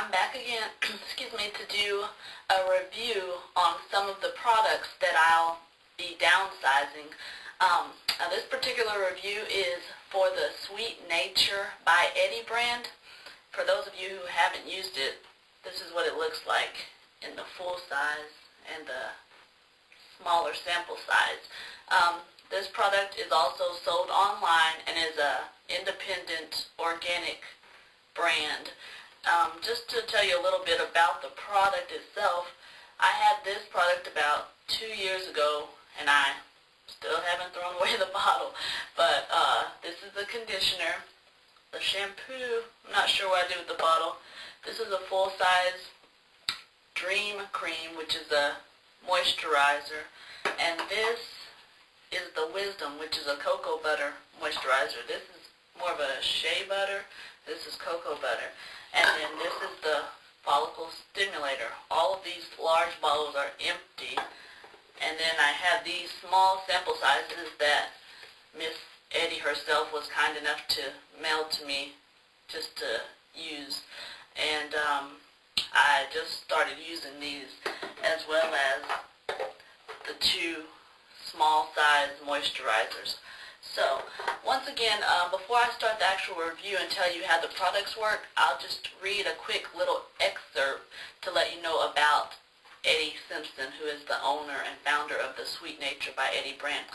I'm back again, excuse me, to do a review on some of the products that I'll be downsizing. Now this particular review is for the Sweet Nature by Eddie brand. For those of you who haven't used it, this is what it looks like in the full size and the smaller sample size. This product is also sold online and is a independent organic brand. Just to tell you a little bit about the product itself, I had this product about 2 years ago and I still haven't thrown away the bottle. But this is the conditioner. The shampoo, I'm not sure what I did with the bottle. This is a full-size Dream Cream, which is a moisturizer. And this is the Wisdom, which is a cocoa butter moisturizer. This is more of a shea butter. This is cocoa butter. And then this is the Follicle Stimulator. All of these large bottles are empty. And then I have these small sample sizes that Miss Eddie herself was kind enough to mail to me just to use. And I just started using these, as well as the two small size moisturizers. So, once again, before I start the actual review and tell you how the products work, I'll just read a quick little excerpt to let you know about Eddie Simpson, who is the owner and founder of the Sweet Nature by Eddie brand.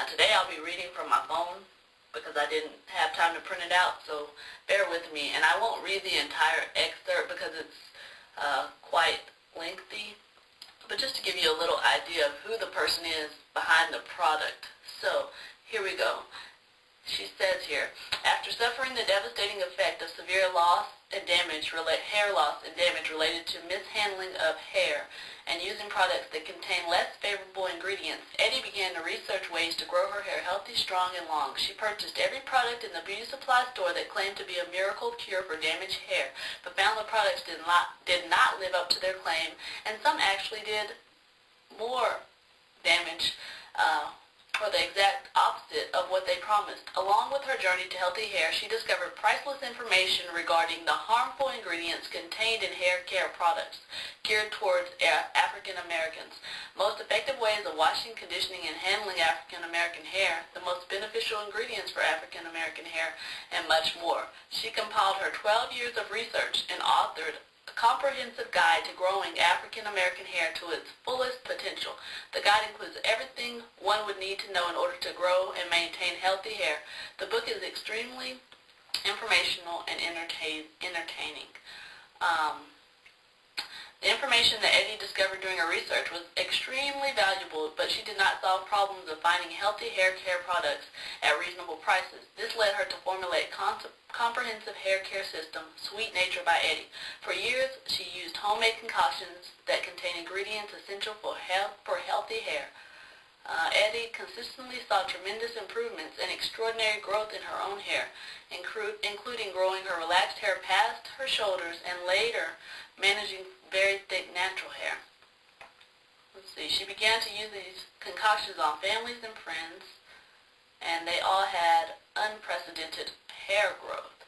Today I'll be reading from my phone because I didn't have time to print it out, so bear with me. And I won't read the entire excerpt because it's quite lengthy, but just to give you a little idea of who the person is behind the product. So, here we go. She says here, after suffering the devastating effect of severe loss and damage, hair loss and damage related to mishandling of hair and using products that contain less favorable ingredients, Eddie began to research ways to grow her hair healthy, strong, and long. She purchased every product in the beauty supply store that claimed to be a miracle cure for damaged hair, but found the products did not live up to their claim, and some actually did more damage, or the exact opposite of what they promised. Along with her journey to healthy hair, she discovered priceless information regarding the harmful ingredients contained in hair care products geared towards African Americans, most effective ways of washing, conditioning, and handling African American hair, the most beneficial ingredients for African American hair, and much more. She compiled her 12 years of research and authored a comprehensive guide to growing African American hair to its fullest potential. The guide includes everything one would need to know in order to grow and maintain healthy hair. The book is extremely informational and entertaining. The information that Eddie discovered during her research was extremely valuable, but she did not solve problems of finding healthy hair care products at reasonable prices. This led her to formulate comprehensive hair care system, Sweet Nature by Eddie. For years, she used homemade concoctions that contain ingredients essential for healthy hair. Eddie consistently saw tremendous improvements and extraordinary growth in her own hair, including growing her relaxed hair past her shoulders and later managing very thick natural hair. Let's see, she began to use these concoctions on families and friends, and they all had unprecedented hair growth.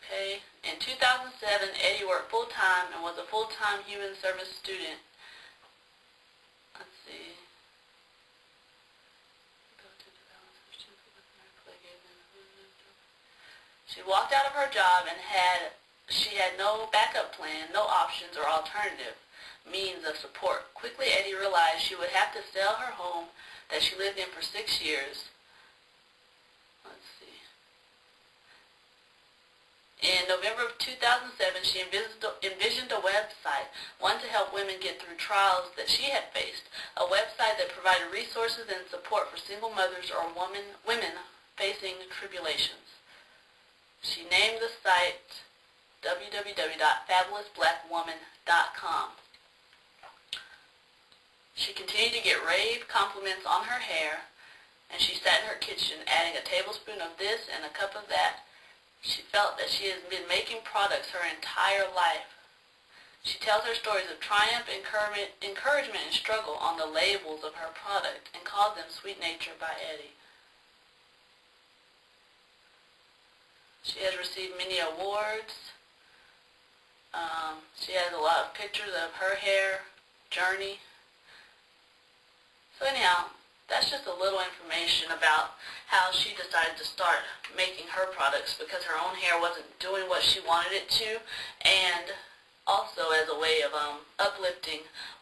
Okay, in 2007, Eddie worked full-time and was a full-time human service student. Let's see. She walked out of her job and she had no backup plan, no options or alternative means of support. Quickly, Eddie realized she would have to sell her home that she lived in for 6 years. Let's see. In November of 2007, she envisioned a website, one to help women get through trials that she had faced, a website that provided resources and support for single mothers or women facing tribulations. She named the site www.fabulousblackwoman.com. She continued to get rave compliments on her hair, and she sat in her kitchen adding a tablespoon of this and a cup of that. She felt that she has been making products her entire life. She tells her stories of triumph, encouragement, and struggle on the labels of her product and calls them Sweet Nature by Eddie. She has received many awards. She has a lot of pictures of her hair journey. So anyhow, that's just a little information about how she decided to start making her products because her own hair wasn't doing what she wanted it to, and also as a way of uplifting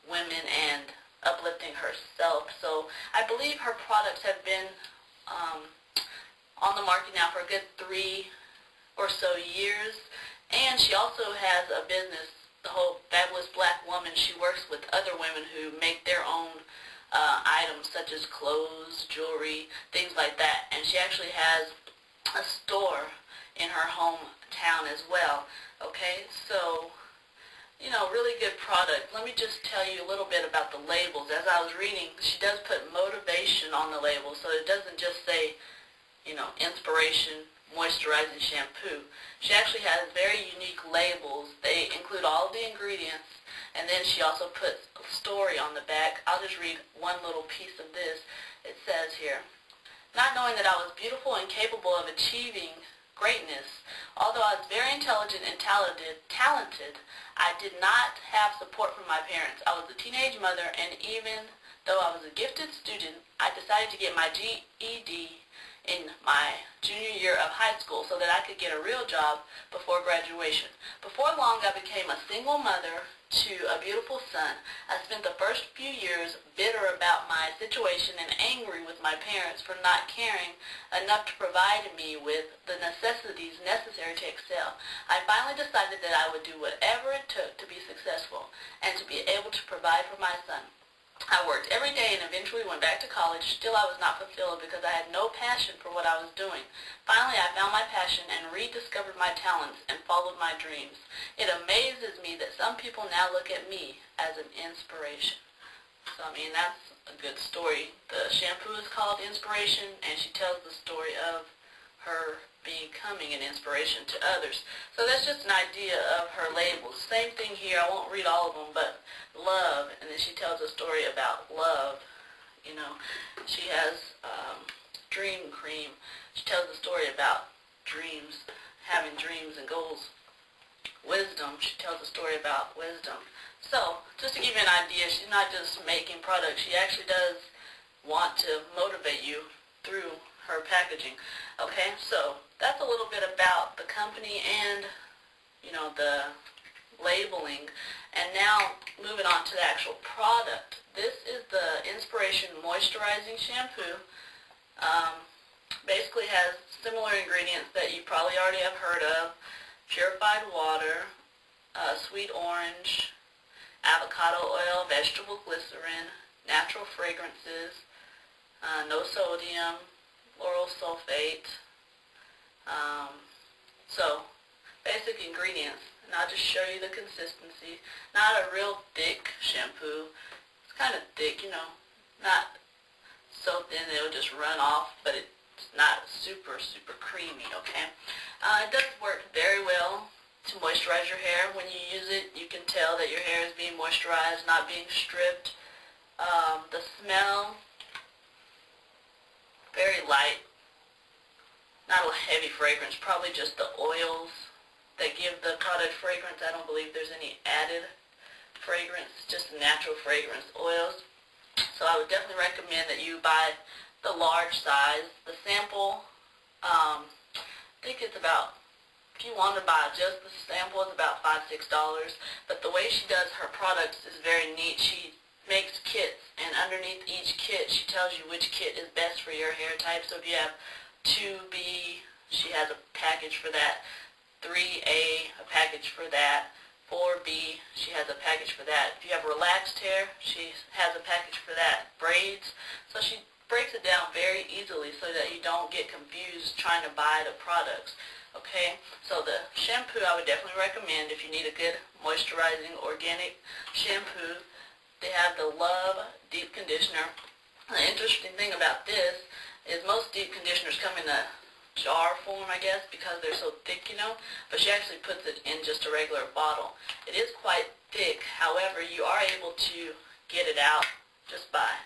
women and uplifting herself. So I believe her products have been on the market now for a good 3 or so years, and she also has a business, the whole Fabulous Black Woman. She works with other women who make their own items such as clothes, jewelry, things like that, and she actually has a store in her hometown as well. Okay, so you know, really good product. Let me just tell you a little bit about the labels. As I was reading, she does put motivation on the label, so it doesn't just say, you know, inspiration, moisturizing shampoo. She actually has very unique labels. They include all of the ingredients, and then she also puts a story on the back. I'll just read one little piece of this. It says here, "Not knowing that I was beautiful and capable of achieving greatness, although I was very intelligent and talented, I did not have support from my parents. I was a teenage mother, and even though I was a gifted student, I decided to get my GED in my junior year of high school so that I could get a real job before graduation. Before long, I became a single mother to a beautiful son. I spent the first few years bitter about my situation and angry with my parents for not caring enough to provide me with the necessities necessary to excel. I finally decided that I would do whatever it took to be successful and to be able to provide for my son. I worked every day and eventually went back to college. Still, I was not fulfilled because I had no passion for what I was doing. Finally, I found my passion and rediscovered my talents and followed my dreams. It amazes me that some people now look at me as an inspiration." So, I mean, that's a good story. The shampoo is called Inspiration, and she tells the story of her becoming an inspiration to others. So that's just an idea of her labels. Same thing here. I won't read all of them, but love, and then she tells a story about love. You know, she has dream cream. She tells a story about dreams, having dreams and goals. Wisdom, she tells a story about wisdom. So, just to give you an idea, she's not just making products. She actually does want to motivate you through her packaging. Okay, so that's a little bit about the company and, you know, the labeling. And now, moving on to the actual product. This is the Inspiration Moisturizing Shampoo. Basically has similar ingredients that you probably already have heard of. Purified water, sweet orange, avocado oil, vegetable glycerin, natural fragrances, no sodium, lauryl sulfate. So, basic ingredients. And I'll just show you the consistency. Not a real thick shampoo. It's kind of thick, you know, not so thin that it'll just run off, but it's not super creamy, okay? It does work very well to moisturize your hair. When you use it, you can tell that your hair is being moisturized, not being stripped. The smell, very light, not a heavy fragrance, probably just the oils that give the product fragrance. I don't believe there's any added fragrance, just natural fragrance oils. So I would definitely recommend that you buy the large size. The sample, I think it's about, if you want to buy just the sample, it's about $5–6. But the way she does her products is very neat. She makes kits, and underneath each kit she tells you which kit is best for your hair type. So if you have 2B, she has a package for that. 3A, a package for that. 4B, she has a package for that. If you have relaxed hair, she has a package for that. Braids, so she breaks it down very easily so that you don't get confused trying to buy the products. Okay, so the shampoo I would definitely recommend if you need a good moisturizing organic shampoo. They have the Love Deep Conditioner. The interesting thing about this is most deep conditioners come in a jar form, I guess, because they're so thick, you know, but she actually puts it in just a regular bottle. It is quite thick, however, you are able to get it out just by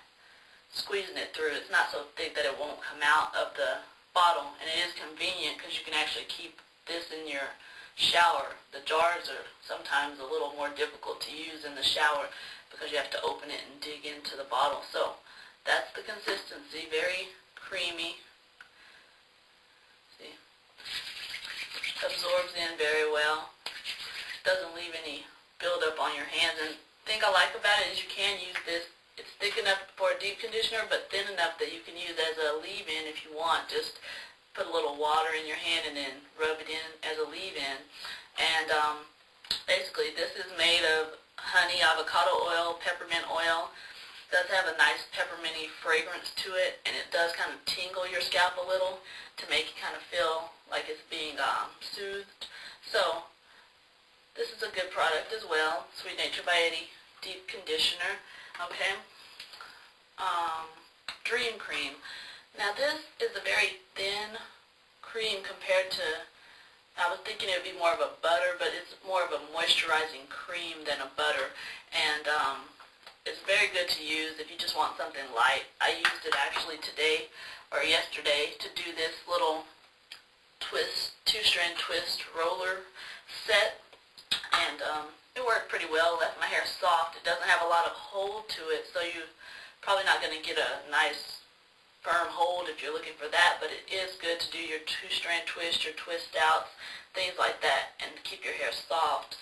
squeezing it through. It's not so thick that it won't come out of the bottle, and it is convenient because you can actually keep this in your shower. The jars are sometimes a little more difficult to use in the shower because you have to open it and dig into the bottle. So that's the consistency, very creamy. See, absorbs in very well. Doesn't leave any buildup on your hands. And the thing I like about it is you can use this. It's thick enough for a deep conditioner, but thin enough that you can use as a leave-in if you want. Just put a little water in your hand and then rub it in as a leave-in. And basically this is made of honey, avocado oil, peppermint oil. It does have a nice pepperminty fragrance to it, and it does kind of tingle your scalp a little to make you kind of feel like it's being soothed. So this is a good product as well. Sweet Nature by Eddie Deep Conditioner. Okay. Dream Cream. Now this is a very thin cream compared to, I was thinking it would be more of a butter, but it's more of a moisturizing cream than a butter. And it's very good to use if you just want something light. I used it actually today or yesterday to do this little twist, 2-strand twist roller set. And it worked pretty well. Left my hair soft. It doesn't have a lot of hold to it, so you're probably not going to get a nice firm hold if you're looking for that, but it is good to do your 2-strand twist, your twist outs, things like that, and keep your hair soft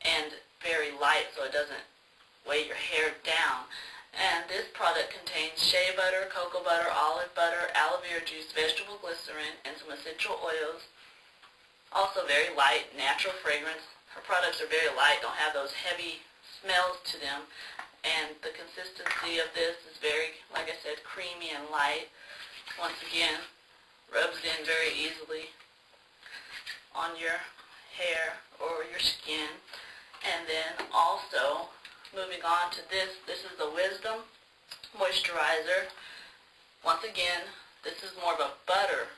and very light so it doesn't weigh your hair down. And this product contains shea butter, cocoa butter, olive butter, aloe vera juice, vegetable glycerin, and some essential oils. Also very light, natural fragrance. Her products are very light, don't have those heavy smells to them, and the consistency of this is very, like I said, creamy and light. Once again, rubs in very easily on your hair or your skin. And then also, moving on to this is the Wisdom Moisturizer. Once again, this is more of a butter.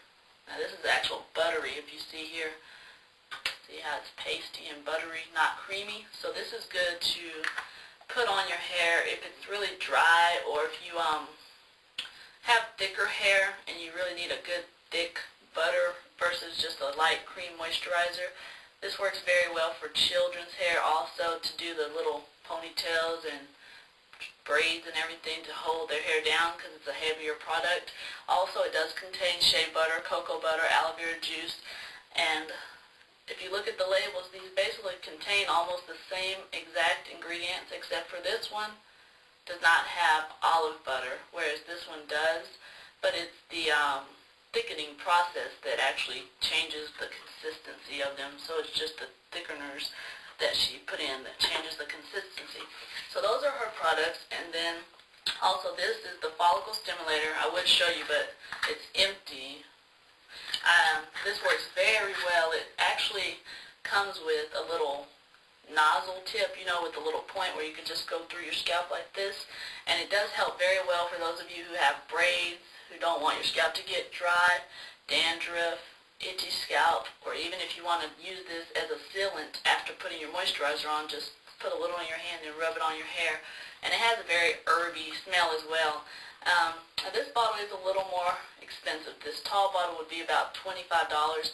Now this is actual buttery, if you see here. See how it's pasty and buttery, not creamy. So this is good to put on your hair if it's really dry, or if you have thicker hair and you really need a good thick butter versus just a light cream moisturizer. This works very well for children's hair also, to do the little ponytails and braids and everything to hold their hair down because it's a heavier product. Also, it does contain shea butter, cocoa butter, aloe vera juice, and if you look at the labels, these basically contain almost the same exact ingredients, except for this one does not have olive butter, whereas this one does. But it's the thickening process that actually changes the consistency of them. So it's just the thickeners that she put in that changes the consistency. So those are her products. And then also this is the Follicle Stimulator. I would show you, but it's empty. This works very well. It actually comes with a little nozzle tip, you know, with a little point where you can just go through your scalp like this. And it does help very well for those of you who have braids, who don't want your scalp to get dry, dandruff, itchy scalp, or even if you want to use this as a sealant after putting your moisturizer on, just put a little in your hand and rub it on your hair. And it has a very herby smell as well. This bottle is a little more expensive. This tall bottle would be about $25,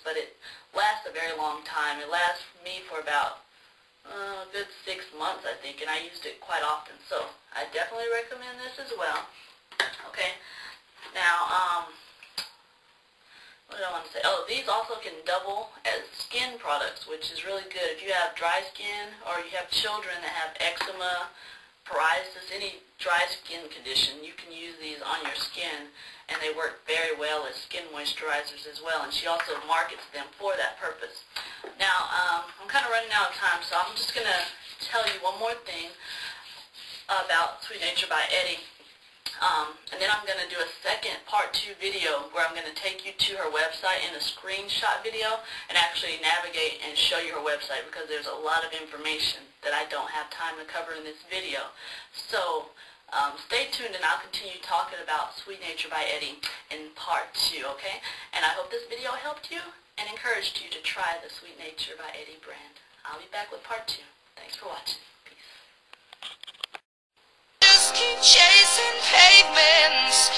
but it lasts a very long time. It lasts me for about a good 6 months, I think, and I used it quite often. So I definitely recommend this as well. Okay, now, what did I want to say? Oh, these also can double as skin products, which is really good. If you have dry skin, or you have children that have eczema, psoriasis, any dry skin condition, you can use these on your skin, and they work very well as skin moisturizers as well, and she also markets them for that purpose. Now, I'm kind of running out of time, so I'm just going to tell you one more thing about Sweet Nature by Eddie, and then I'm going to do a second part 2 video where I'm going to take you to her website in a screenshot video and actually navigate and show you her website, because there's a lot of information that I don't have time to cover in this video. So stay tuned, and I'll continue talking about Sweet Nature by Eddie in part 2, okay? And I hope this video helped you and encouraged you to try the Sweet Nature by Eddie brand. I'll be back with part 2. Thanks for watching. Peace. Just keep chasing pavements.